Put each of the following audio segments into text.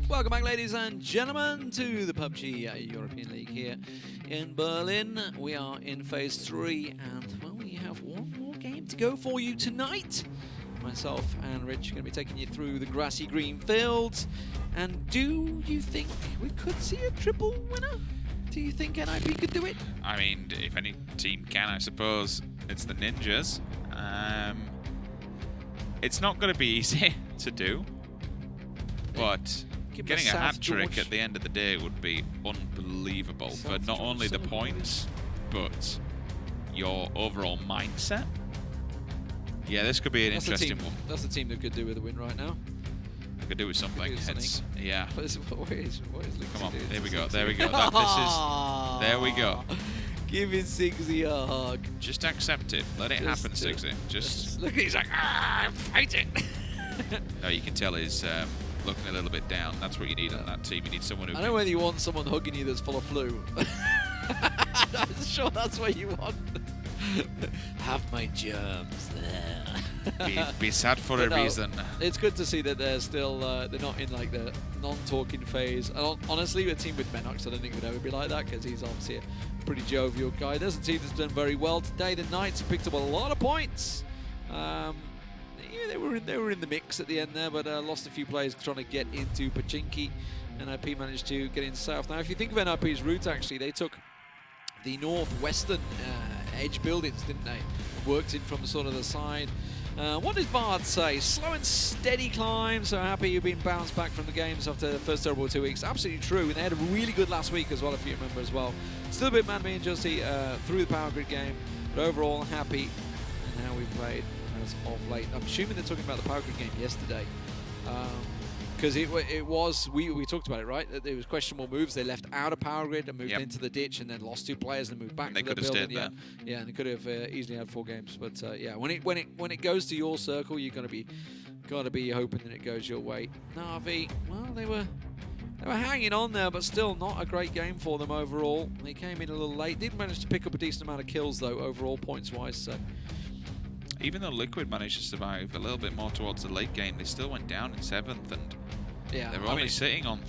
Welcome back, ladies and gentlemen, to the PUBG European League here in Berlin. We are in Phase 3, and well, we have one more game to go for you tonight. Myself and Rich are going to be taking you through the grassy green fields. And do you think we could see a triple winner? Do you think NIP could do it? I mean, if any team can, I suppose it's the Ninjas. It's not going to be easy to do, but getting a hat-trick at the end of the day would be unbelievable for not only the points, but your overall mindset. Yeah, this could be an interesting one. That's the team that could do with a win right now. They could do with something. Yeah. What is Come on, there we go. There we go. There we go. Giving SKUIJKE a hug. Just accept it. Let it happen, SKUIJKE. Just look, he's like, I'm fighting. No, you can tell he's looking a little bit down. That's what you need on that team. You need someone who. I know whether you want someone hugging you that's full of flu. I'm sure that's what you want. Have my germs there. be sad for a reason. It's good to see that they're still they're not in like the non-talking phase. Honestly, a team with mxey, I don't think would ever be like that because he's obviously a pretty jovial guy. There's a team that's done very well today. The Knights picked up a lot of points. Yeah, they were in the mix at the end there, but lost a few players trying to get into Pachinki. NIP managed to get in south. Now, if you think of NIP's route, actually, they took the northwestern edge buildings, didn't they? Worked in from sort of the side. What did Bard say? Slow and steady climb. So happy you've been bounced back from the games after the first terrible 2 weeks. Absolutely true. And they had a really good last week as well, if you remember as well. Still a bit mad at me and Justy through the power grid game, but overall happy in how we played as of late. I'm assuming they're talking about the power grid game yesterday. Because it was, we talked about it, right? That there was questionable moves. They left out of power grid and moved into the ditch, and then lost 2 players and moved back to the building. Yeah, and they could have easily had 4 games. But yeah, when it goes to your circle, you're gotta be hoping that it goes your way. Na'Vi, well, they were hanging on there, but still not a great game for them overall. They came in a little late. Did manage to pick up a decent amount of kills though, overall points wise. So. Even though Liquid managed to survive a little bit more towards the late game, they still went down in 7th, and they were only sitting on.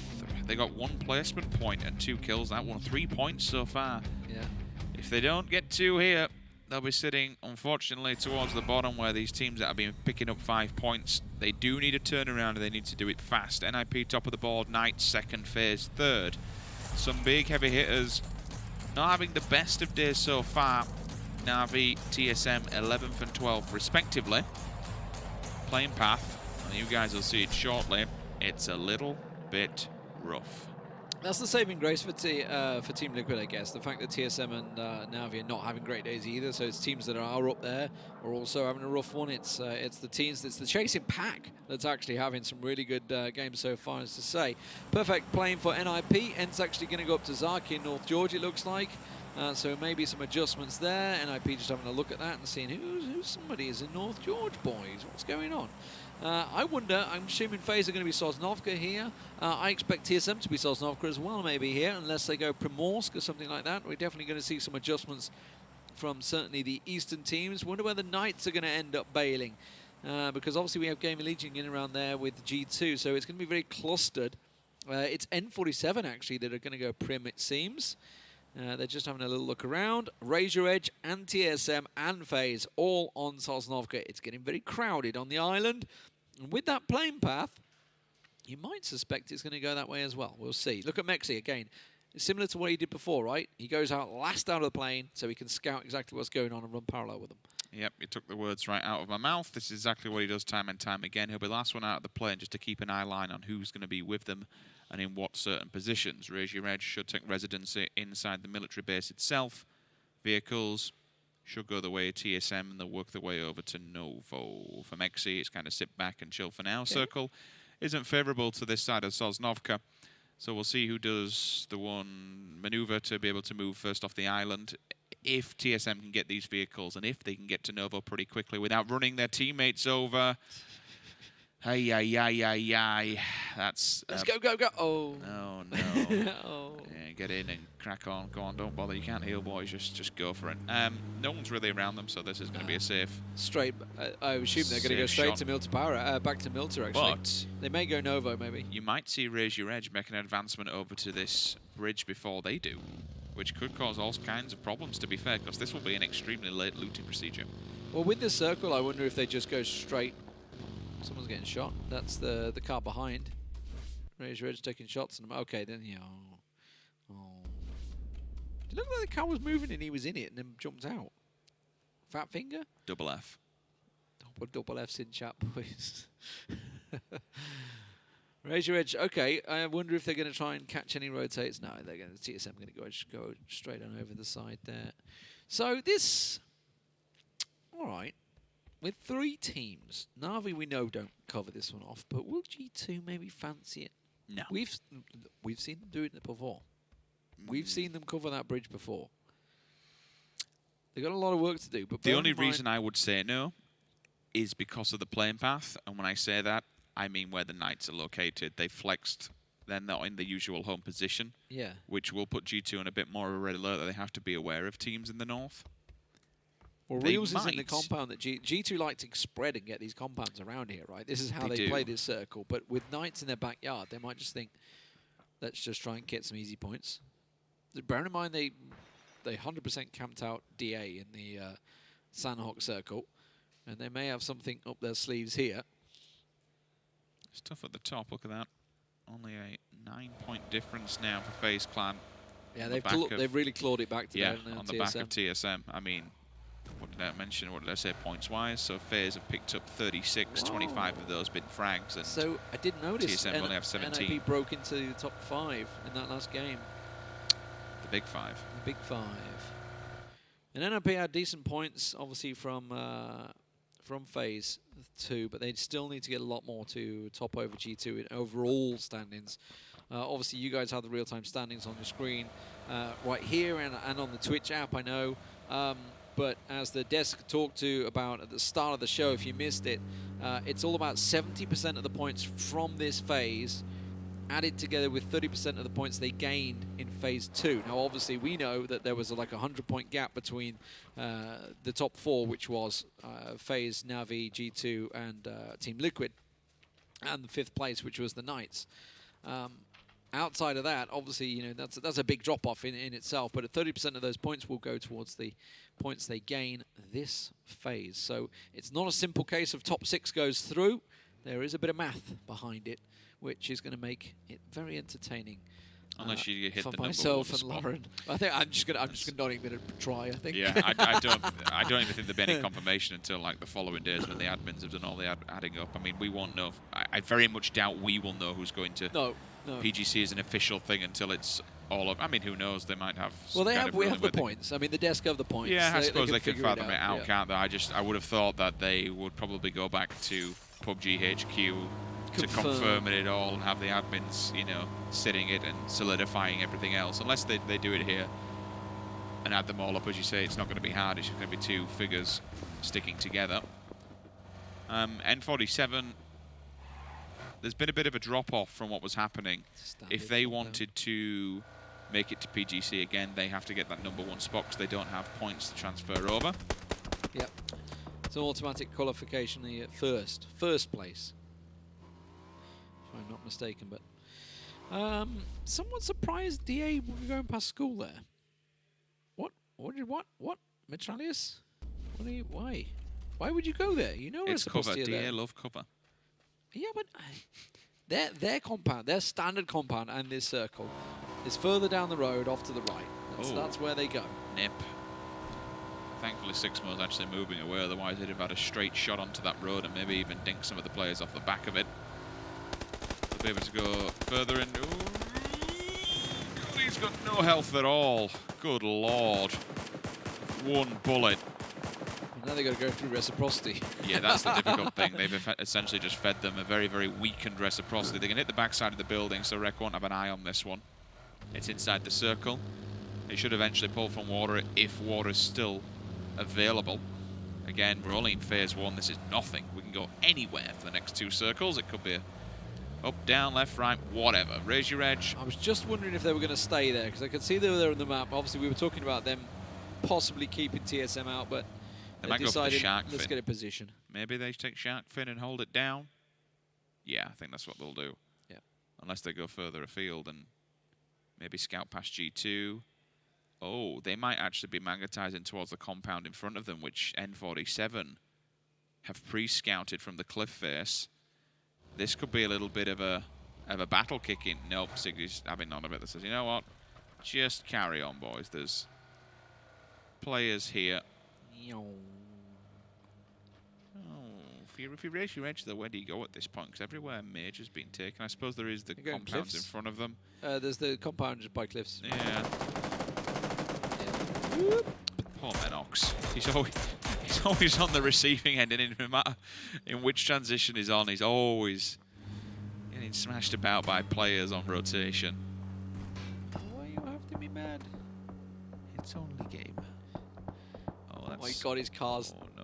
They got 1 placement point and 2 kills. That one, 3 points so far. Yeah. If they don't get 2 here, they'll be sitting, unfortunately, towards the bottom where these teams that have been picking up 5 points. They do need a turnaround, and they need to do it fast. NIP top of the board, Knights second, FaZe third. Some big heavy hitters not having the best of days so far. Na'Vi, TSM 11th and 12th respectively. Playing path, and you guys will see it shortly, it's a little bit rough. That's the saving grace for Team Liquid, I guess. The fact that TSM and Na'Vi are not having great days either. So it's teams that are up there are also having a rough one. It's the teams, it's the chasing pack that's actually having some really good games so far, as to say. Perfect playing for NIP. ENCE actually going to go up to Zaki in North Georgia, it looks like. So maybe some adjustments there. NIP just having a look at that and seeing who somebody is in North George, boys. What's going on? I wonder, I'm assuming FaZe are going to be Sosnovka here. I expect TSM to be Sosnovka as well, maybe here, unless they go Primorsk or something like that. We're definitely going to see some adjustments from certainly the eastern teams. Wonder where the Knights are going to end up bailing. Because obviously we have GamerLegion in around there with G2, so it's going to be very clustered. It's N47 actually that are going to go Prim, it seems. They're just having a little look around. Razor Edge and TSM and FaZe all on Sosnovka. It's getting very crowded on the island. And with that plane path, you might suspect it's going to go that way as well. We'll see. Look at mxey again. It's similar to what he did before, right? He goes out last out of the plane so he can scout exactly what's going on and run parallel with them. Yep, you took the words right out of my mouth. This is exactly what he does time and time again. He'll be the last one out of the plane just to keep an eye line on who's going to be with them and in what certain positions. Razor Edge should take residency inside the military base itself. Vehicles should go the way of TSM and they'll work their way over to Novo. For mxey, it's kind of sit back and chill for now. Yeah. Circle isn't favourable to this side of Sosnovka. So we'll see who does the one maneuver to be able to move first off the island. If TSM can get these vehicles and if they can get to Novo pretty quickly without running their teammates over. Hey, ay. That's... Let's go. Oh. No. Oh. Yeah, get in and crack on. Go on, don't bother. You can't heal, boys. Just go for it. No one's really around them, so this is going to be a safe. Straight. I assume they're going to go straight shot. to Milter Power. Back to Milter, actually. But they may go Novo, maybe. You might see Erangel make an advancement over to this bridge before they do, which could cause all kinds of problems, to be fair, because this will be an extremely late looting procedure. Well, with this circle, I wonder if they just go straight. Someone's getting shot. That's the car behind. Erangel taking shots. And okay, then, yeah. Oh. It looked like the car was moving and he was in it and then jumped out. Fat finger? Double F. Double F's in chat, boys. Erangel, okay. I wonder if they're going to try and catch any rotates. No, they're going to. TSM going to go straight on over the side there. So this, all right. With 3 teams, Na'Vi we know don't cover this one off, but will G2 maybe fancy it? No. We've seen them do it before. We've seen them cover that bridge before. They've got a lot of work to do. But the only reason I would say no is because of the playing path, and when I say that, I mean where the Knights are located. They flexed. They're not in the usual home position, which will put G2 on a bit more of a red alert that they have to be aware of teams in the north. Well, Reels is in the compound that G2 like to spread and get these compounds around here, right? This is how they play this circle. But with Knights in their backyard, they might just think, let's just try and get some easy points. Bear in mind, they 100% camped out DA in the Sandhawk circle, and they may have something up their sleeves here. It's tough at the top. Look at that. Only a 9-point difference now for FaZe Clan. Yeah, they've really clawed it back to on the back of TSM. I mean, what did I mention? What did I say points-wise? So FaZe have picked up 36, 25 of those been frags. And so I did notice TSM only have 17. NIP broke into the top 5 in that last game. The big 5. The big 5. And NIP had decent points, obviously, from FaZe too, but they still need to get a lot more to top over G2 in overall standings. Obviously, you guys have the real-time standings on your screen right here and on the Twitch app, I know. But as the desk talked to about at the start of the show, if you missed it, it's all about 70% of the points from this phase added together with 30% of the points they gained in Phase 2. Now, obviously, we know that there was like a 100-point gap between the top 4, which was FaZe, Na'Vi, G2, and Team Liquid, and the 5th place, which was the Knights. Outside of that, obviously, you know, that's a big drop-off in itself, but 30% of those points will go towards the points they gain this phase. So it's not a simple case of top 6 goes through. There is a bit of math behind it, which is going to make it very entertaining. Unless you hit for the myself and spot. Lauren. I think I'm just not even going to try. I think. Yeah, I don't even think there'll be any confirmation until like the following days when the admins have done all the adding up. I mean, we won't know. I very much doubt we will know who's going to. No. PGC is an official thing until it's all of. I mean, who knows? They might have. Well, we have the points. I mean, the desk have the points. Yeah, I suppose they can fathom it out, yeah. can't they? I would have thought that they would probably go back to PUBG HQ to confirm it all and have the admins, you know, sitting it and solidifying everything else. Unless they do it here and add them all up, as you say, it's not going to be hard. It's just going to be 2 figures sticking together. N47. There's been a bit of a drop-off from what was happening. If they wanted to make it to PGC again, they have to get that #1 spot because they don't have points to transfer over. Yep. It's an automatic qualification, the first place. If I'm not mistaken, but somewhat surprised DA will be going past school there. What? Mitraleius? Why? Why would you go there? You know where it's cover. DA love cover. Yeah, but their compound, their standard compound and this circle is further down the road off to the right. That's where they go. Nip. Thankfully, Sixmo's actually moving away, otherwise they'd have had a straight shot onto that road and maybe even dink some of the players off the back of it. They'll be able to go further in. Ooh, he's got no health at all. Good lord. 1 bullet. Now they've got to go through reciprocity. Yeah, that's the difficult thing. They've essentially just fed them a very, very weakened reciprocity. They can hit the backside of the building, so Rec won't have an eye on this one. It's inside the circle. They should eventually pull from water if water is still available. Again, we're only in phase 1. This is nothing. We can go anywhere for the next 2 circles. It could be up, down, left, right, whatever. Raise your edge. I was just wondering if they were going to stay there, because I could see they were there on the map. Obviously, we were talking about them possibly keeping TSM out, but They might go for the decided, shark let's fin. get a position. Maybe they take shark fin and hold it down. Yeah, I think that's what they'll do. Yeah. Unless they go further afield and maybe scout past G2. Oh, they might actually be magnetizing towards the compound in front of them, which N47 have pre-scouted from the cliff face. This could be a little bit of a battle kicking. Nope, Siggy's having none of it. That says, you know what? Just carry on, boys. There's players here. Oh, if you raise your edge, though, where do you go at this point? Because everywhere Major's been taken. I suppose there is the compounds in front of them. There's the compound just by cliffs. Yeah. Poor Menox. He's always on the receiving end, and no matter in which transition he's on, he's always getting smashed about by players on rotation. Why you have to be mad? It's only game. Oh, that's... Oh my god, his car's... Oh, no.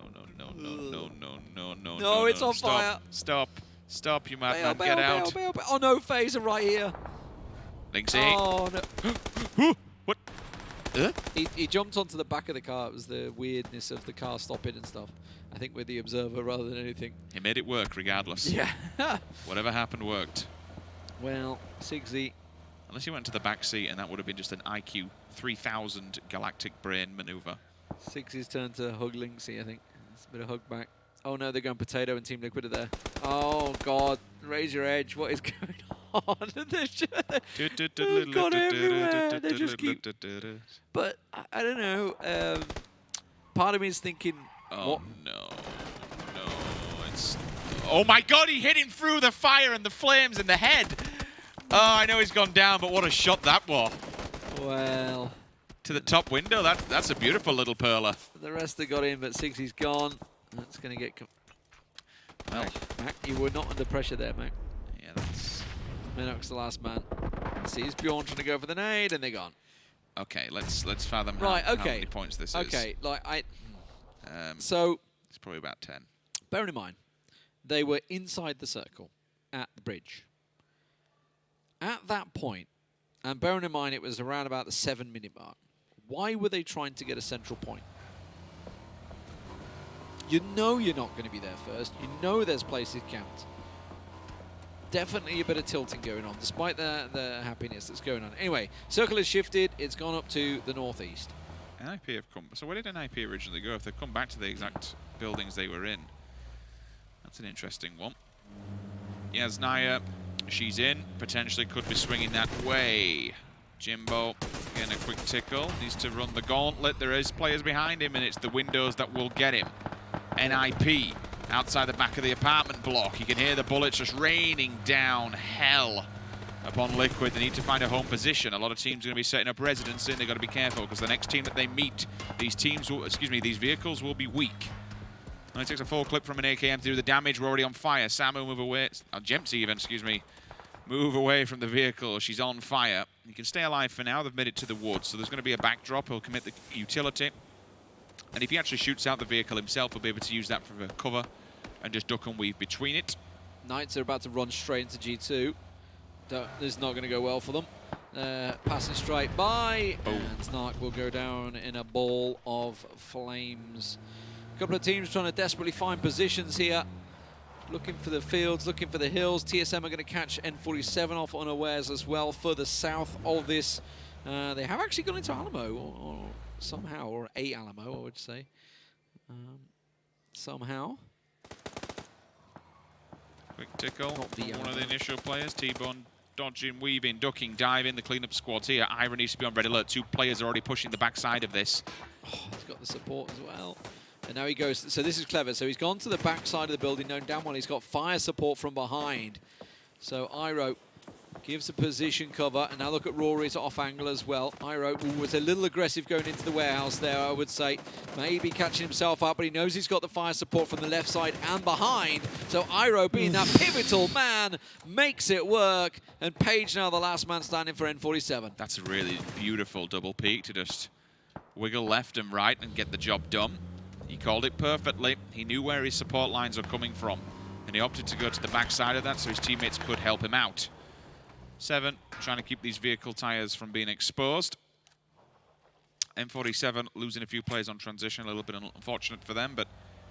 No, it's on Stop. fire. Stop, you madman. Bail, Get out. bail. Oh no, FaZe are right here. mxey. Oh no. What? He jumped onto the back of the car. It was the weirdness of the car stopping and stuff. I think we're the observer rather than anything. He made it work regardless. Yeah. Whatever happened worked. Well, SIMSY. Unless he went to the back seat, and that would have been just an IQ 3000 galactic brain maneuver. SIMSY's turn to hug Linksy, I think. It's a bit of hug back. Oh no, they're going Potato and Team Liquid are there. Oh god, raise your edge. What is going on? They've gone everywhere. They just keep... But I don't know. Part of me is thinking, oh no, it's... Oh my god, he hit him through the fire and the flames in the head. Oh, I know he's gone down, but what a shot that was. Well... To the top window, that's a beautiful little perler. The rest have got in, but SIMSY's gone. That's going to get... Well, Mac, you were not under pressure there, Mac. Yeah, that's... Menox the last man. Sees Bjorn trying to go for the nade, and they're gone. Okay, let's fathom right, how many points this is. Okay, like so... It's probably about 10. Bearing in mind, they were inside the circle at the bridge. At that point, and bearing in mind it was around about the 7-minute mark, why were they trying to get a central point? You know you're not going to be there first. You know there's places camped. Definitely a bit of tilting going on, despite the happiness that's going on. Anyway, circle has shifted. It's gone up to the northeast. NIP have come... So where did NIP originally go? If they've come back to the exact buildings they were in. That's an interesting one. Yasnaya, she's in. Potentially could be swinging that way. Jimbo getting a quick tickle. Needs to run the gauntlet. There is players behind him, and it's the windows that will get him. NIP outside the back of the apartment block. You can hear the bullets just raining down hell upon Liquid. They need to find a home position. A lot of teams are going to be setting up residency, and they've got to be careful because the next team that they meet, these vehicles will be weak. And it takes a full clip from an AKM to do the damage. We're already on fire. Samu move away. Jemsy even, move away from the vehicle. She's on fire. You can stay alive for now. They've made it to the woods, so there's going to be a backdrop. He'll commit the utility. And if he actually shoots out the vehicle himself, he'll be able to use that for cover and just duck and weave between it. Knights are about to run straight into G2. This is not going to go well for them. Passing straight by, and Snark will go down in a ball of flames. A couple of teams trying to desperately find positions here. Looking for the fields, looking for the hills. TSM are going to catch N47 off unawares as well, further south of this. They have actually gone into Alamo, or somehow, or a Alamo, I would say. Somehow. Quick tickle from one of the initial players. T-Bone dodging, weaving, ducking, diving. The cleanup squad's here. Iron needs to be on red alert. 2 players are already pushing the backside of this. Oh, he's got the support as well. And now he goes, so this is clever. So he's gone to the back side of the building, known damn well he's got fire support from behind. So Iro gives a position cover, and now look at Rory's off angle as well. Iro was a little aggressive going into the warehouse there, I would say. Maybe catching himself up, but he knows he's got the fire support from the left side and behind. So Iro, being that pivotal man, makes it work. And Page now the last man standing for N47. That's a really beautiful double peek to just wiggle left and right and get the job done. He called it perfectly. He knew where his support lines are coming from, and he opted to go to the backside of that so his teammates could help him out. 7 trying to keep these vehicle tires from being exposed. M47 losing a few players on transition, a little bit unfortunate for them, but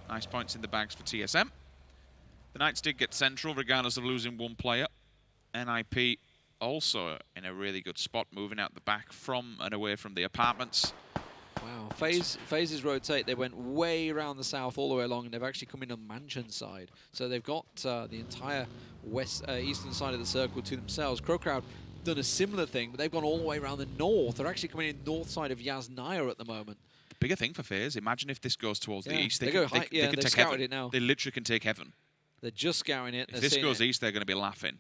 nice points in the bags for TSM. The Knights did get central regardless of losing one player. NIP also in a really good spot, moving out the back from and away from the apartments. Wow, FaZe's rotate, they went way around the south all the way along, and they've actually come in on Mansion side. So they've got the entire eastern side of the circle to themselves. CrowCrowd done a similar thing, but they've gone all the way around the north. They're actually coming in north side of Yasnaya at the moment. Bigger thing for FaZe, imagine if this goes towards the east. They can take heaven. It now. They literally can take heaven. They're just scouting it. If this goes east, they're going to be laughing.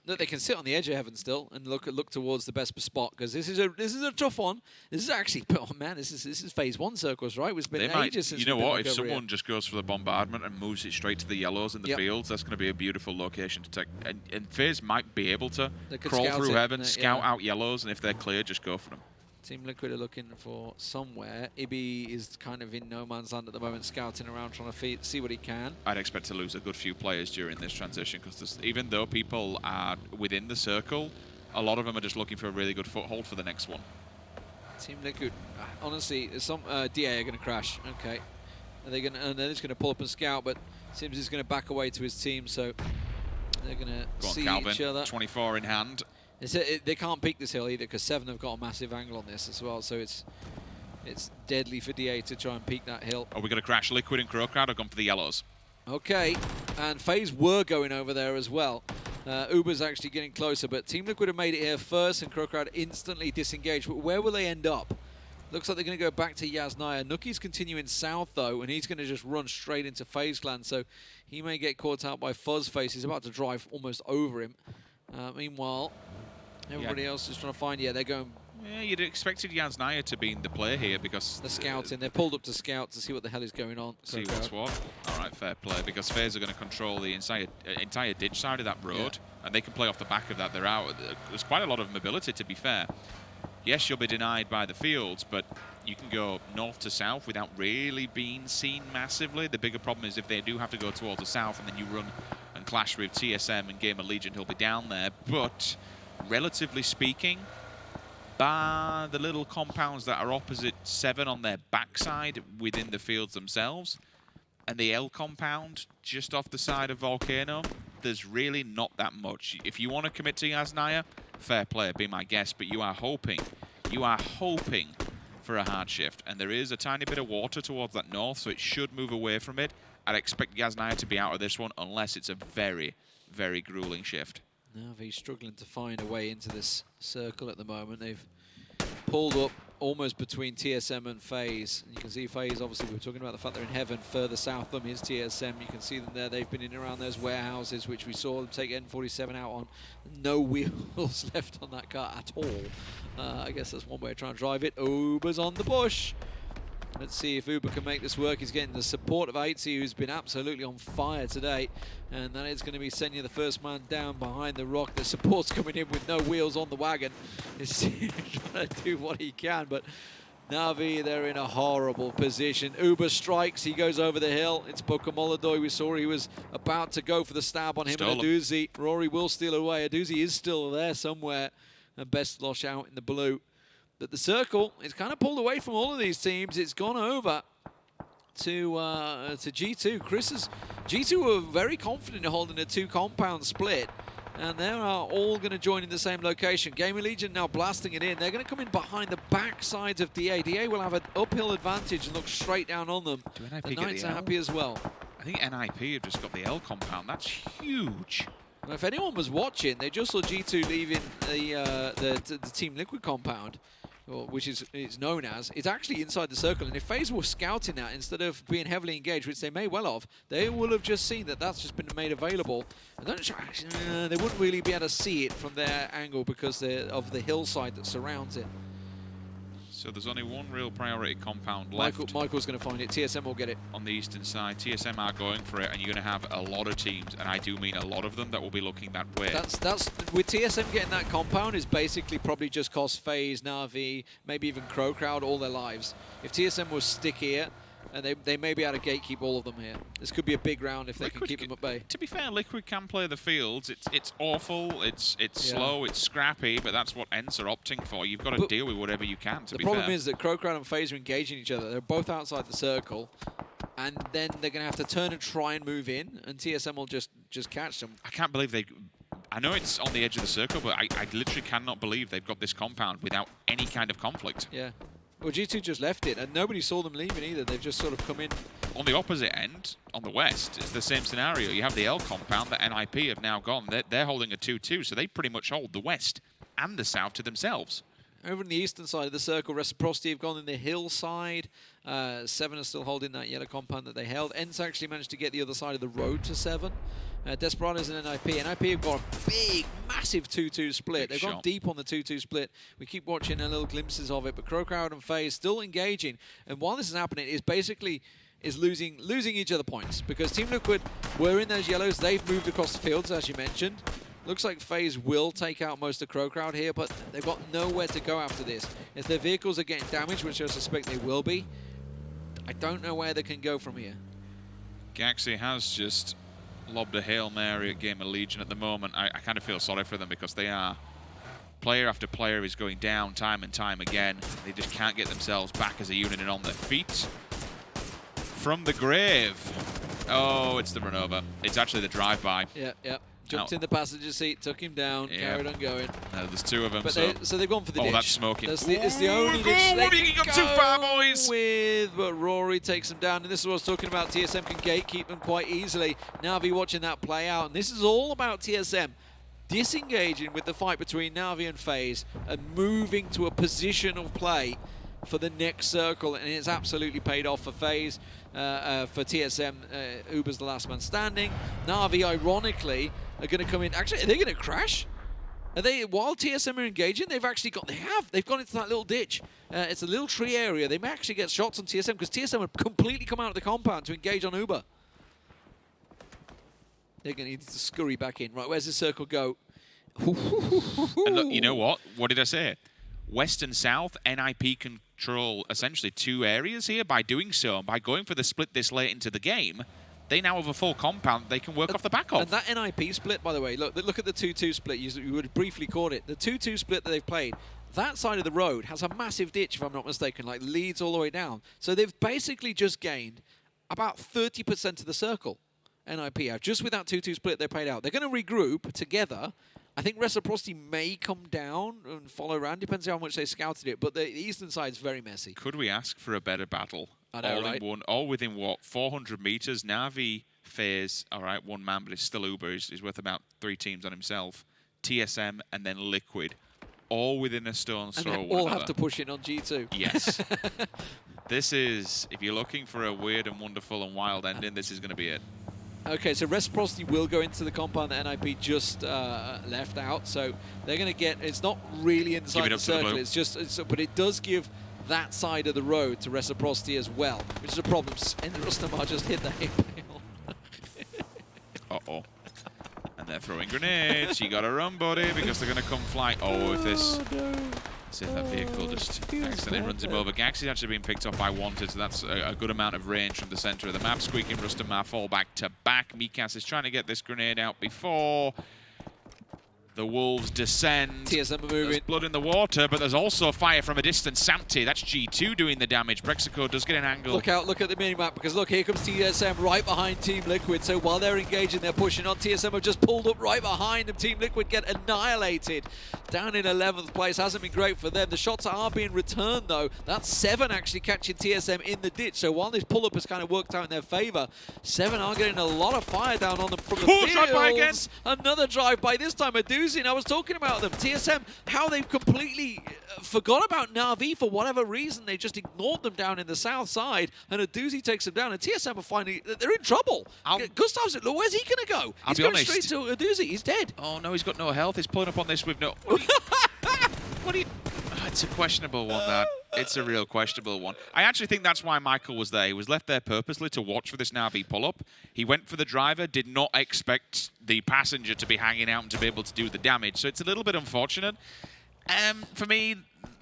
Look, they can sit on the edge of heaven still and look towards the best spot, because this is a tough one. This is actually, oh man, this is phase 1 circles, right? It's been ages since. You know what? If someone just goes for the bombardment and moves it straight to the yellows in the fields, that's going to be a beautiful location to take. And FaZe might be able to crawl through heaven, scout out yellows, and if they're clear, just go for them. Team Liquid are looking for somewhere. Ibi is kind of in no man's land at the moment, scouting around, trying to see what he can. I'd expect to lose a good few players during this transition, because even though people are within the circle, a lot of them are just looking for a really good foothold for the next one. Team Liquid, honestly, some DA are going to crash. Okay, are they going? And they're just going to pull up and scout, but SIMSY is going to back away to his team, so they're going to see Calvin, each other. 24 in hand. They can't peek this hill either, because 7 have got a massive angle on this as well, so it's deadly for DA to try and peek that hill. Are we going to crash? Liquid and CrowCrowd have gone for the yellows. Okay, and FaZe were going over there as well. Ubah's actually getting closer, but Team Liquid have made it here first, and CrowCrowd instantly disengaged. But where will they end up? Looks like they're going to go back to Yasnaya. NOOKIE's continuing south, though, and he's going to just run straight into FaZe Clan, so he may get caught out by Fuzzface. He's about to drive almost over him. Meanwhile, everybody else is trying to find. Yeah, they're going. Yeah, you'd expected Yasnaya to be in the play here, because the scouting. They're pulled up to scout to see what the hell is going on. See what's what. All right, fair play, because FaZe are going to control the entire ditch side of that road, and they can play off the back of that. They're out. There's quite a lot of mobility, to be fair. Yes, you'll be denied by the fields, but you can go north to south without really being seen massively. The bigger problem is if they do have to go towards the south, and then you run and clash with TSM and GamerLegion, who'll be down there. But relatively speaking, bar the little compounds that are opposite 7 on their backside within the fields themselves, and the L compound just off the side of Volcano, there's really not that much. If you want to commit to Yasnaya, fair play, be my guest, but you are hoping for a hard shift, and there is a tiny bit of water towards that north, so it should move away from it. I'd expect Yasnaya to be out of this one, unless it's a very, very grueling shift. Navi struggling to find a way into this circle at the moment. They've pulled up almost between TSM and FaZe. And you can see FaZe, obviously, we were talking about the fact they're in heaven. Further south of them is TSM. You can see them there. They've been in and around those warehouses, which we saw them take N47 out on. No wheels left on that car at all. I guess that's one way of trying to drive it. Ubah's on the bush. Let's see if Ubah can make this work. He's getting the support of Aitzy, who's been absolutely on fire today. And that is going to be Senya, the first man down behind the rock. The support's coming in with no wheels on the wagon. He's trying to do what he can, but Navi, they're in a horrible position. Ubah strikes, he goes over the hill. It's Pokamoladoy. We saw he was about to go for the stab on him and Adoozy. Rory will steal away. Adoozy is still there somewhere. And Best Losh out in the blue. But the circle is kind of pulled away from all of these teams. It's gone over to G2. G2 were very confident in holding a 2-compound split, and they are all going to join in the same location. GamerLegion now blasting it in. They're going to come in behind the back sides of DA. DA will have an uphill advantage and look straight down on them. The Knights are happy as well. I think NIP have just got the L compound. That's huge. Well, if anyone was watching, they just saw G2 leaving the Team Liquid compound, which is known as. It's actually inside the circle, and if FaZe were scouting that instead of being heavily engaged, which they may well have, they will have just seen that that's just been made available. And they wouldn't really be able to see it from their angle because of the hillside that surrounds it. So there's only one real priority compound left. Michael's going to find it. TSM will get it. On the eastern side, TSM are going for it, and you're going to have a lot of teams, and I do mean a lot of them, that will be looking that way. That's with TSM getting that compound is basically probably just cost FaZe, Na'Vi, maybe even CrowCrowd all their lives. If TSM was stickier And they may be able to gatekeep all of them here. This could be a big round if they can keep them at bay. To be fair, Liquid can play the fields. It's awful, it's slow, it's scrappy, but that's what ENCE are opting for. You've got to deal with whatever you can, to be fair. The problem is that CrowCrowd and FaZe are engaging each other. They're both outside the circle. And then they're going to have to turn and try and move in, and TSM will just catch them. I can't believe they... I know it's on the edge of the circle, but I literally cannot believe they've got this compound without any kind of conflict. Yeah. Well, G2 just left it, and nobody saw them leaving either. They've just sort of come in. On the opposite end, on the west, it's the same scenario. You have the L compound that NIP have now gone. They're holding a 2-2, so they pretty much hold the west and the south to themselves. Over on the eastern side of the circle, Reciprocity have gone in the hillside. 7 are still holding that yellow compound that they held. ENCE actually managed to get the other side of the road to 7. Desperados and NIP. NIP have got a big, massive 2-2 split. They've gone deep on the 2-2 split. We keep watching little glimpses of it, but CrowCrowd and FaZe still engaging. And while this is happening, is basically losing each other points, because Team Liquid were in those yellows. They've moved across the fields, as you mentioned. Looks like FaZe will take out most of CrowCrowd here, but they've got nowhere to go after this. If their vehicles are getting damaged, which I suspect they will be, I don't know where they can go from here. Gaxi has just lobbed a Hail Mary at GamerLegion at the moment. I kind of feel sorry for them, because they are... Player after player is going down time and time again. They just can't get themselves back as a unit and on their feet. From the grave. Oh, it's the run over. It's actually the drive-by. Yeah. Jumped in the passenger seat, took him down, carried on going. There's 2 of them. But so they've gone for the ditch. Oh, that's smoking. It's the only ditch they can go too far, boys. With, but Rory takes them down. And this is what I was talking about. TSM can gatekeep them quite easily. Na'Vi watching that play out. And this is all about TSM disengaging with the fight between Na'Vi and FaZe and moving to a position of play for the next circle, and it's absolutely paid off for FaZe. For TSM, ubah's the last man standing. Na'Vi, ironically, are going to come in. Actually, are they going to crash? Are they? While TSM are engaging, they've gone into that little ditch. It's a little tree area. They may actually get shots on TSM, because TSM have completely come out of the compound to engage on ubah. They're going to need to scurry back in. Right, where's the circle go? And look, you know what? What did I say? West and South, NIP control essentially 2 areas here. By doing so, by going for the split this late into the game, they now have a full compound they can work off the back of. And that NIP split, by the way, look at the 2-2 split. You would have briefly caught it. The 2-2 split that they've played, that side of the road has a massive ditch, if I'm not mistaken, like leads all the way down. So they've basically just gained about 30% of the circle, NIP have. Just with that 2-2 split they played out. They're going to regroup together. I think Reciprocity may come down and follow around, depends on how much they scouted it, but the eastern side is very messy. Could we ask for a better battle? I know, right? All within, what, 400 meters? Na'Vi, FaZe, all right, 1 man, but it's still ubah. He's worth about 3 teams on himself. TSM, and then Liquid, all within a stone's throw. And they all have to push in on G2. Yes. This is, if you're looking for a weird and wonderful and wild ending, this is going to be it. Okay, so Reciprocity will go into the compound that NIP just left out, so they're going to get. It's not really inside the circle. It's just, but it does give that side of the road to Reciprocity as well, which is a problem. And Rustanmar just hit the hay bale. Uh-oh. And they're throwing grenades. You got to run, buddy, because they're going to come flying. Oh, if this. See if that vehicle just accidentally runs him over. Gaxi's actually being picked up by Wanted, so that's a good amount of range from the center of the map. Squeaking Rustanmar fall back to back. miikaz is trying to get this grenade out before the wolves descend. TSM are moving. There's blood in the water, but there's also fire from a distance. SIMSY, that's G2 doing the damage. Braexco does get an angle. Look out, look at the mini-map, because look, here comes TSM right behind Team Liquid. So while they're engaging, they're pushing on. TSM have just pulled up right behind them. Team Liquid get annihilated. Down in 11th place, hasn't been great for them. The shots are being returned, though. That's 7 actually catching TSM in the ditch. So while this pull-up has kind of worked out in their favor, 7 are getting a lot of fire down on them from the fields. Drive-by again. Another drive-by, this time Aitzy, and I was talking about them. TSM, how they've completely forgot about Na'Vi for whatever reason. They just ignored them down in the south side, and Aitzy takes them down, and TSM are finally, they're in trouble. Gustav's, where's he going to go? He's going straight to Aitzy. He's dead. Oh, no, he's got no health. He's pulling up on this with no... What do you... Oh, it's a questionable one, that. It's a real questionable one. I actually think that's why Michael was there. He was left there purposely to watch for this Na'Vi pull-up. He went for the driver, did not expect the passenger to be hanging out and to be able to do the damage. So it's a little bit unfortunate. For me,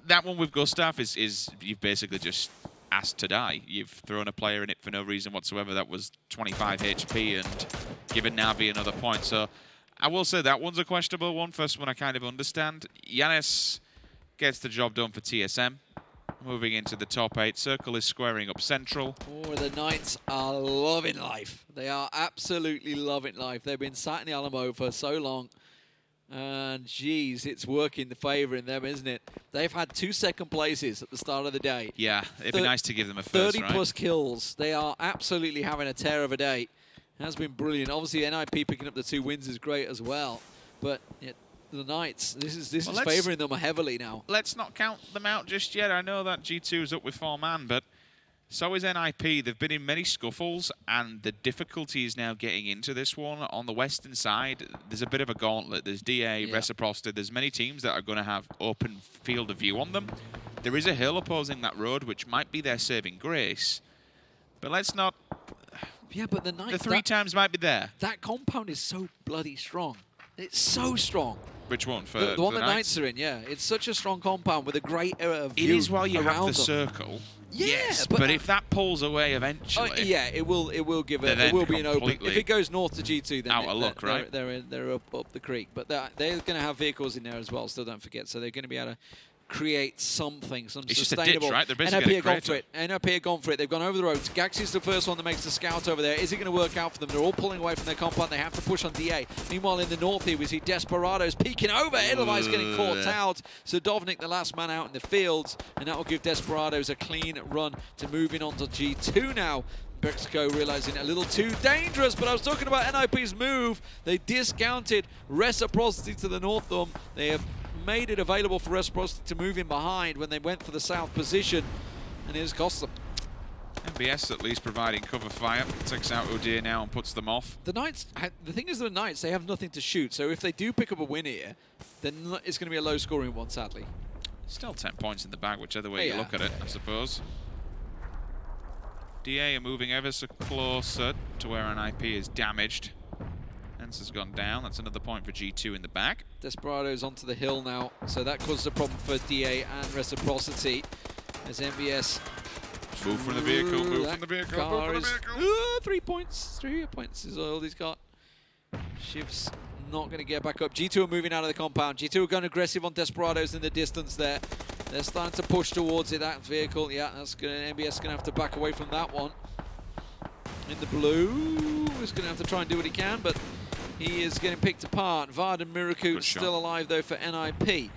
that one with Gustav is you've basically just asked to die. You've thrown a player in it for no reason whatsoever that was 25 HP and given Navi another point. So I will say that one's a questionable one. First one I kind of understand. Yannis gets the job done for TSM. Moving into the top 8. Circle is squaring up central. Oh, the Knights are loving life. They are absolutely loving life. They've been sat in the Alamo for so long. And, geez, it's working the favour in them, isn't it? They've had 2 second places at the start of the day. Yeah, it'd be nice to give them a first, 30-plus kills. They are absolutely having a tear of a day. It has been brilliant. Obviously, NIP picking up the 2 wins is great as well. But yeah, the Knights, this is favouring them heavily now. Let's not count them out just yet. I know that G2 is up with 4-man, but so is NIP. They've been in many scuffles, and the difficulty is now getting into this one. On the western side, there's a bit of a gauntlet. There's DA, Reciprocity. There's many teams that are going to have open field of view on them. There is a hill opposing that road, which might be their saving grace. But let's not... Yeah, but the Knights... The 3 times might be there. That compound is so bloody strong. It's so strong. Which one? For the one the the Knights are in, yeah. It's such a strong compound with a great view. It is while you have the them. Circle. Yeah, yes, but if that pulls away eventually, yeah, it will give it. It will be an open. If it goes north to G2, then out of luck, right? They're up the creek. But they're going to have vehicles in there as well. Still, don't forget. So they're going to be able to create something, some it's sustainable. Just a ditch, right? They're NIP basically have gone for it. NIP have gone for it. They've gone over the road. Gaxy's the first one that makes the scout over there. Is it going to work out for them? They're all pulling away from their compound. They have to push on DA. Meanwhile, in the north here, we see Desperado's peeking over. Edelweiss getting caught out. So Dovnik, the last man out in the fields, and that will give Desperados a clean run to moving on to G2 now. Braexco realizing a little too dangerous, but I was talking about NIP's move. They discounted Reciprocity to the north of them. They have made it available for Reciprocity to move in behind when they went for the south position, and it has cost them. MBS at least providing cover fire. Takes out Udyr now and puts them off. The Knights, the thing is the Knights, they have nothing to shoot, so if they do pick up a win here, then it's going to be a low-scoring one, sadly. Still 10 points in the bag, whichever way you look at it, I suppose. DA are moving ever so closer to where NIP is damaged. ENCE has gone down. That's another point for G2 in the back. Desperado's onto the hill now, so that causes a problem for DA and Reciprocity. As MBS... Move from the vehicle, move from the vehicle, move from the vehicle. 3 points. 3 points is all he's got. Shiv's not going to get back up. G2 are moving out of the compound. G2 are going aggressive on Desperados in the distance there. They're starting to push towards it, that vehicle. Yeah, that's going to... MBS is going to have to back away from that one. In the blue, he's going to have to try and do what he can, but he is getting picked apart. Vard and Miraku still alive, though, for NIP.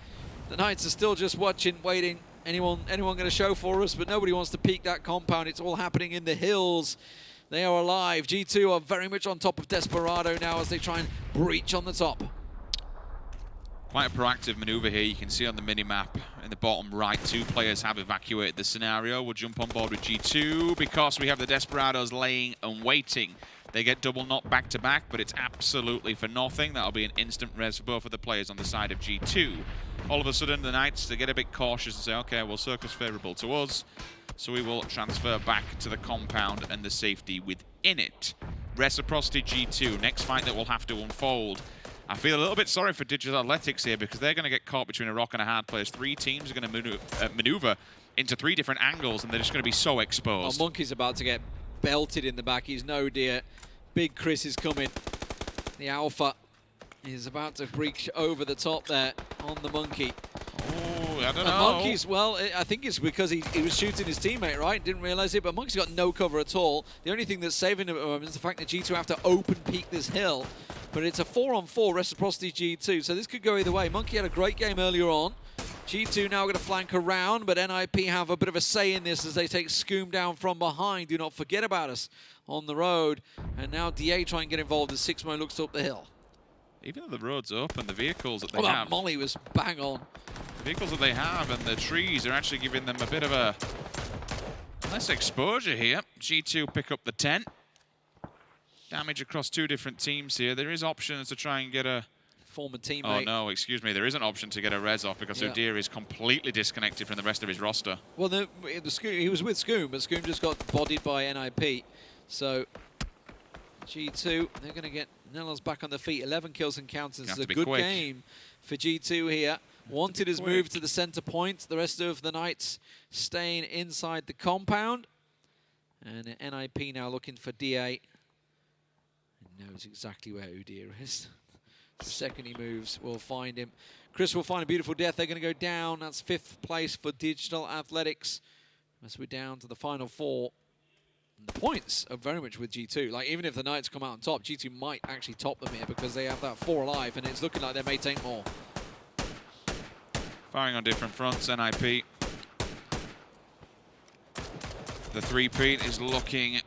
The Knights are still just watching, waiting. Anyone going to show for us? But nobody wants to peek that compound. It's all happening in the hills. They are alive. G2 are very much on top of Desperado now as they try and breach on the top. Quite a proactive maneuver here. You can see on the mini-map in the bottom right, 2 players have evacuated the scenario. We'll jump on board with G2 because we have the Desperados laying and waiting. They get double knocked back-to-back, but it's absolutely for nothing. That'll be an instant res for both of the players on the side of G2. All of a sudden, the Knights, they get a bit cautious and say, okay, well, Circle's favourable to us, so we will transfer back to the compound and the safety within it. Reciprocity G2, next fight that will have to unfold. I feel a little bit sorry for Digital Athletics here because they're going to get caught between a rock and a hard place. 3 teams are going to maneuver into 3 different angles, and they're just going to be so exposed. Oh, Monkey's about to get belted in the back. He's no dear. Big Chris is coming. The Alpha is about to breach over the top there on the Monkey. Oh, I don't know. Monkey's, well, I think it's because he was shooting his teammate, right? Didn't realize it, but Monkey's got no cover at all. The only thing that's saving him is the fact that G2 have to open peek this hill. But it's a 4-on-4 Reciprocity G2, so this could go either way. Monkey had a great game earlier on. G2 now going to flank around, but NIP have a bit of a say in this as they take Scoom down from behind. Do not forget about us on the road. And now DA try and get involved as 6mo looks up the hill. Even though the road's open, the vehicles that they that have... molly was bang on. The vehicles that they have and the trees are actually giving them a bit of a less exposure here. G2 pick up the 10. Damage across 2 different teams here. There is options to try and get a... Former teammate. Oh, no, excuse me. There is an option to get a res off because Udyr is completely disconnected from the rest of his roster. Well, he was with Scoom, but Scoom just got bodied by NIP. So, G2, they're going to get NELLOZ back on the feet. 11 kills and counters. This is a good game for G2 here. Wanted has moved to the center point. The rest of the Knights staying inside the compound. And NIP now looking for DA. He knows exactly where Udyr is. The second he moves, we'll find him. Chris will find a beautiful death. They're going to go down. That's 5th place for Digital Athletics. As we're down to the final 4. And the points are very much with G2. Like, even if the Knights come out on top, G2 might actually top them here because they have that 4 alive, and it's looking like they may take more. Firing on different fronts, NIP. The 3-peat is looking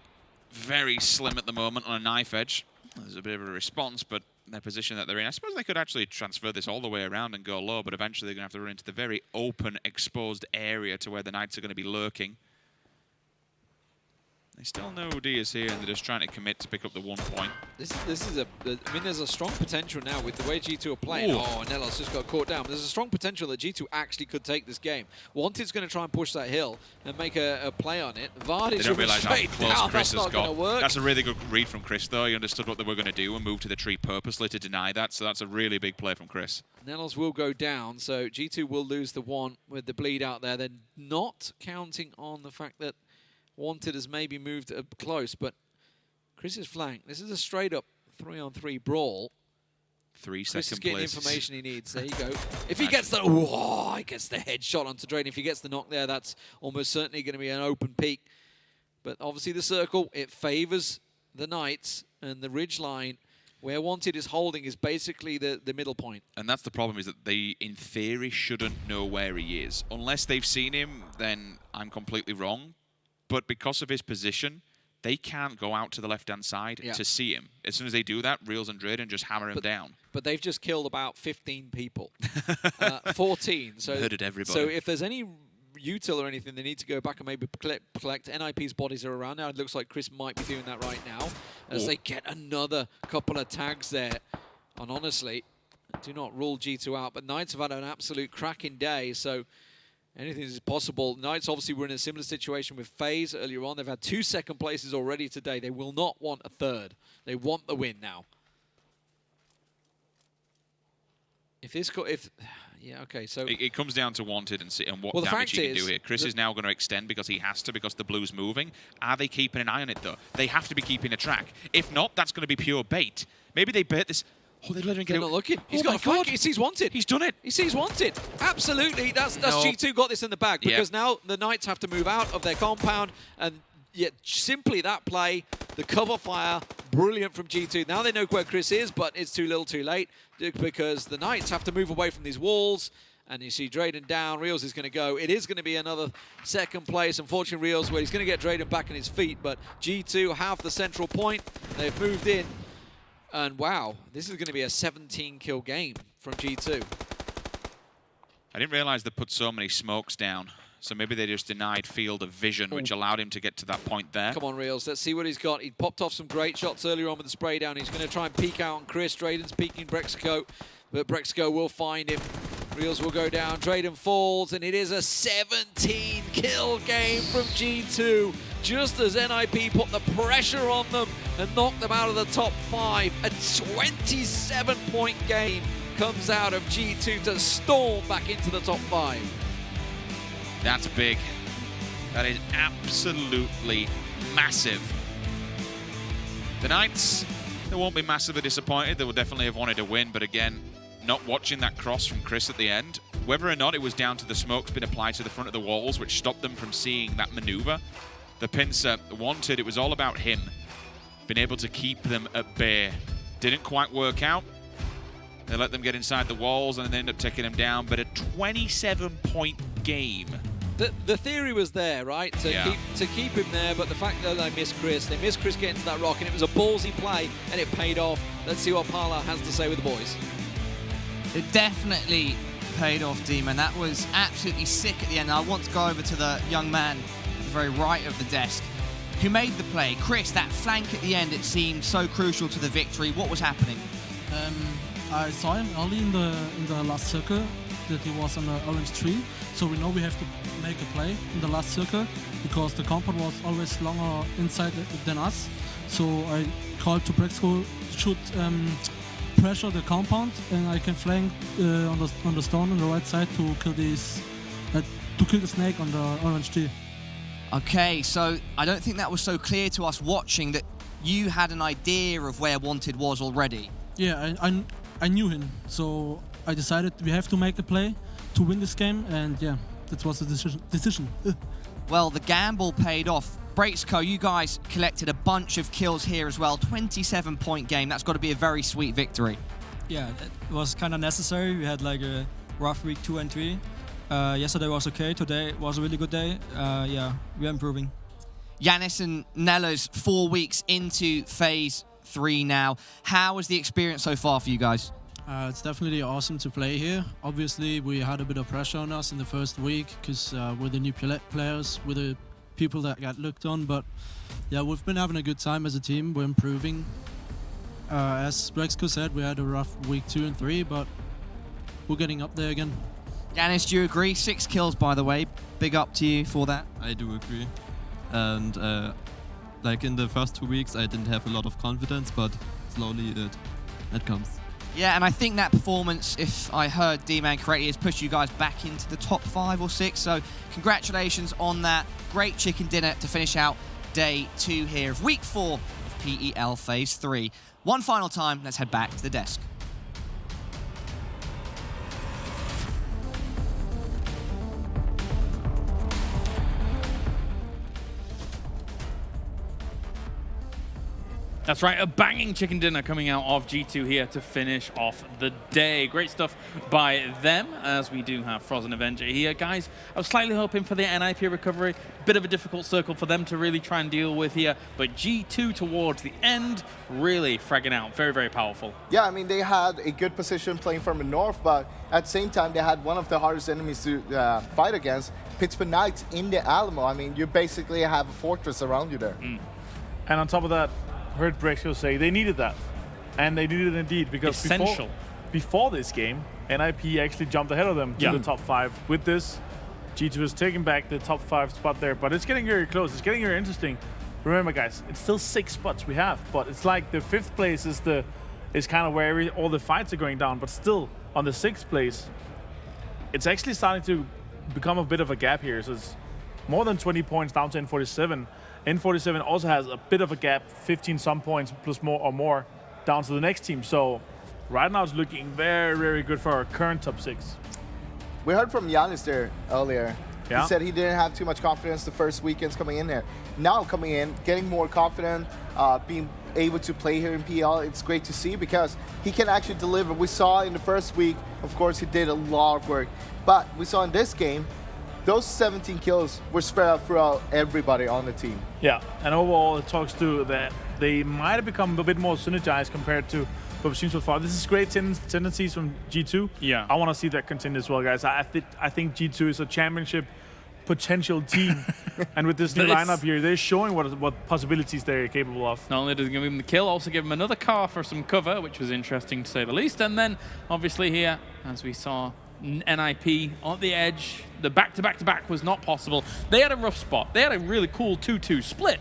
very slim at the moment on a knife edge. There's a bit of a response, but their position that they're in, I suppose they could actually transfer this all the way around and go low, but eventually they're going to have to run into the very open, exposed area to where the Knights are going to be lurking. They still know D is here, and they're just trying to commit to pick up the 1 point. This is a, I mean, there's a strong potential now with the way G2 are playing. Ooh. Oh, NELLOZ just got caught down. But there's a strong potential that G2 actually could take this game. Wanted's going to try and push that hill and make a play on it. Vard is don't realise how close Chris has got. Work. That's a really good read from Chris, though. He understood what they were going to do and moved to the tree purposely to deny that. So that's a really big play from Chris. NELLOZ will go down, so G2 will lose the 1 with the bleed out there. They're not counting on the fact that Wanted has maybe moved up close, but Chris's flank. This is a straight-up 3-on-3 brawl. 3 second Chris is getting places. information he needs. There you go. If he gets the he gets the headshot onto Drayden. If he gets the knock there, that's almost certainly going to be an open peak. But obviously the circle, it favors the Knights, and the ridge line where Wanted is holding is basically the middle point. And that's the problem, is that they, in theory, shouldn't know where he is. Unless they've seen him, then I'm completely wrong. But because of his position, they can't go out to the left-hand side to see him. As soon as they do that, Reels and Drayden just hammer him down. But they've just killed about 15 people. 14. So murdered everybody. So if there's any util or anything, they need to go back and maybe collect. NIP's bodies are around now. It looks like Chris might be doing that right now as they get another couple of tags there. And honestly, do not rule G2 out. But Knights have had an absolute cracking day, so anything is possible. Knights obviously were in a similar situation with FaZe earlier on. They've had 2 second places already today. They will not want a 3rd. They want the win now. Yeah, okay, so it comes down to Wanted and what damage he can do here. Chris is now going to extend because he has to, because the blue's moving. Are they keeping an eye on it, though? They have to be keeping a track. If not, that's going to be pure bait. Maybe they bait this. Oh, they're letting They're not looking. He's got a flank. He sees Wanted. He's done it. He sees Wanted. Absolutely. That's G2 got this in the bag, because now the Knights have to move out of their compound, and yet simply that play, the cover fire, brilliant from G2. Now they know where Chris is, but it's too little too late, because the Knights have to move away from these walls. And you see Drayden down. Reels is going to go. It is going to be another second place. Unfortunately, Reels, where he's going to get Drayden back on his feet, but G2 have the central point. They've moved in. And wow, this is going to be a 17-kill game from G2. I didn't realize they put so many smokes down. So maybe they just denied field of vision, which allowed him to get to that point there. Come on, Reels. Let's see what he's got. He popped off some great shots earlier on with the spray down. He's going to try and peek out on Chris. Drayden's peeking Braexco, but Braexco will find him. Reels will go down. Drayden falls, and it is a 17-kill game from G2. Just as NIP put the pressure on them and knocked them out of the top 5, a 27-point game comes out of G2 to storm back into the top 5. That's big. That is absolutely massive. The Knights, they won't be massively disappointed. They will definitely have wanted to win, but again, not watching that cross from Chris at the end, whether or not it was down to the smokes being applied to the front of the walls, which stopped them from seeing that maneuver. The pincer Wanted, it was all about him being able to keep them at bay. Didn't quite work out. They let them get inside the walls and they end up taking them down, but a 27-point game. The theory was there, right? To keep him there, but the fact that they missed Chris getting to that rock, and it was a ballsy play, and it paid off. Let's see what Parla has to say with the boys. It definitely paid off, Demon. That was absolutely sick at the end. I want to go over to the young man at the very right of the desk who made the play. Chris, that flank at the end, it seemed so crucial to the victory. What was happening? I saw him early in the last circle that he was on the orange tree. So we know we have to make a play in the last circle because the compound was always longer inside than us. So I called to Braexco to shoot pressure the compound, and I can flank on the stone on the right side to kill these, to kill the snake on the orange tree. Okay, so I don't think that was so clear to us watching that you had an idea of where Wanted was already. Yeah, I knew him, so I decided we have to make a play to win this game, and yeah, that was the decision. Well, the gamble paid off. Braexco, you guys collected a bunch of kills here as well. 27-point game. That's got to be a very sweet victory. Yeah, it was kind of necessary. We had like a rough week 2 and 3. Yesterday was okay. Today was a really good day. Yeah, we're improving. Yannis and NELLOZ 4 weeks into Phase 3 now. How was the experience so far for you guys? It's definitely awesome to play here. Obviously, we had a bit of pressure on us in the first week because we're the new players, we're the people that got looked on. But yeah, we've been having a good time as a team. We're improving. As Braexco said, we had a rough week 2 and 3, but we're getting up there again. Yannis, do you agree? 6 kills, by the way. Big up to you for that. I do agree. And like in the first 2 weeks, I didn't have a lot of confidence, but slowly it comes. Yeah, and I think that performance, if I heard D-Man correctly, has pushed you guys back into the top 5 or 6. So congratulations on that. Great chicken dinner to finish out day 2 here of week 4 of PEL Phase 3. One final time, let's head back to the desk. That's right, a banging chicken dinner coming out of G2 here to finish off the day. Great stuff by them, as we do have Frozen Avenger here. Guys, I was slightly hoping for the NIP recovery. Bit of a difficult circle for them to really try and deal with here, but G2 towards the end, really fragging out. Very, very powerful. Yeah, I mean, they had a good position playing from the north, but at the same time, they had one of the hardest enemies to fight against, Pittsburgh Knights in the Alamo. I mean, you basically have a fortress around you there. And on top of that, heard Braexco say they needed that, and they needed it indeed, because before this game, NIP actually jumped ahead of them to the top 5. With this, G2 is taking back the top 5 spot there, but it's getting very close. It's getting very interesting. Remember, guys, it's still 6 spots we have, but it's like the 5th place is kind of where all the fights are going down, but still on the 6th place, it's actually starting to become a bit of a gap here. So it's more than 20 points down to N47. N47 also has a bit of a gap, 15 some points plus more down to the next team. So right now it's looking very, very good for our current top 6. We heard from Yannis there earlier. Yeah. He said he didn't have too much confidence the first weekends coming in here. Now coming in, getting more confident, being able to play here in PL, it's great to see because he can actually deliver. We saw in the first week, of course, he did a lot of work. But we saw in this game, those 17 kills were spread out throughout everybody on the team. Yeah, and overall it talks to that they might have become a bit more synergized compared to what we've seen so far. This is great tendencies from G2. Yeah. I want to see that continue as well, guys. I think G2 is a championship potential team. And with this new lineup here, they're showing what possibilities they're capable of. Not only does it give him the kill, also give him another car for some cover, which was interesting to say the least. And then, obviously here, as we saw, NIP on the edge. The back-to-back-to-back was not possible. They had a rough spot. They had a really cool 2-2 split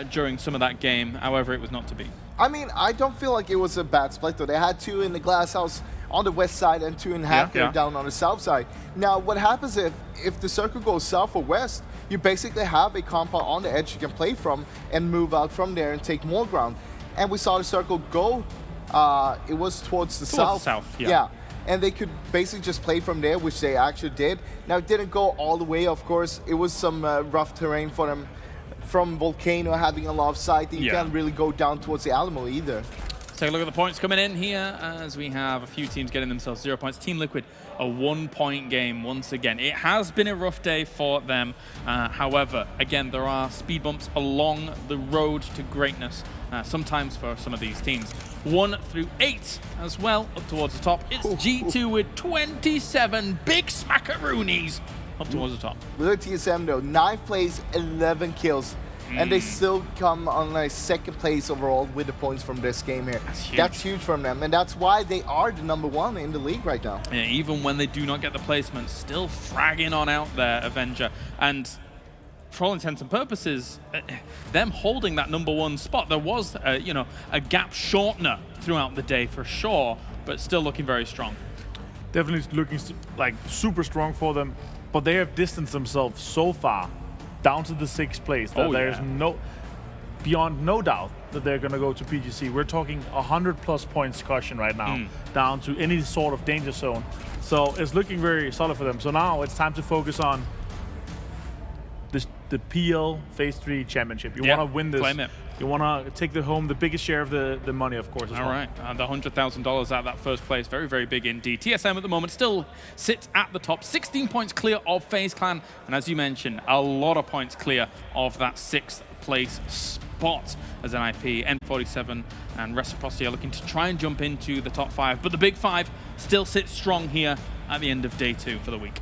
during some of that game. However, it was not to be. I mean, I don't feel like it was a bad split, though. They had 2 in the glass house on the west side and 2 in Hacker down on the south side. Now, what happens if the circle goes south or west, you basically have a compound on the edge you can play from and move out from there and take more ground. And we saw the circle go, it was towards the south. Yeah. And they could basically just play from there, which they actually did. Now, it didn't go all the way, of course. It was some rough terrain for them from Volcano having a lot of sight. You can't really go down towards the Alamo either. Let's take a look at the points coming in here as we have a few teams getting themselves 0 points. Team Liquid, a 1-point game once again. It has been a rough day for them. However, again, there are speed bumps along the road to greatness, sometimes for some of these teams. 1 through 8 as well, up towards the top. It's G2 with 27 big smackaroonies up towards the top. Look at TSM though, 9th place, 11 kills. And they still come on like 2nd place overall with the points from this game here. That's huge from them, and that's why they are the #1 in the league right now. Yeah, even when they do not get the placement, still fragging on out there, Avenger. And for all intents and purposes, them holding that #1 spot, there was, you know, a gap shortener throughout the day for sure, but still looking very strong. Definitely looking like super strong for them, but they have distanced themselves so far down to the 6th place that there's beyond no doubt that they're going to go to PGC. We're talking 100+ points cushion right now, down to any sort of danger zone. So it's looking very solid for them. So now it's time to focus on the PEL Phase 3 Championship. You want to win this. Claim it. You want to take home the biggest share of the money, of course, as well. All right, the $100,000 out of that first place, very, very big indeed. TSM at the moment still sits at the top, 16 points clear of FaZe Clan, and as you mentioned, a lot of points clear of that 6th place spot as NIP, N47 and Reciprocity are looking to try and jump into the top 5, but the big 5 still sits strong here at the end of day 2 for the week.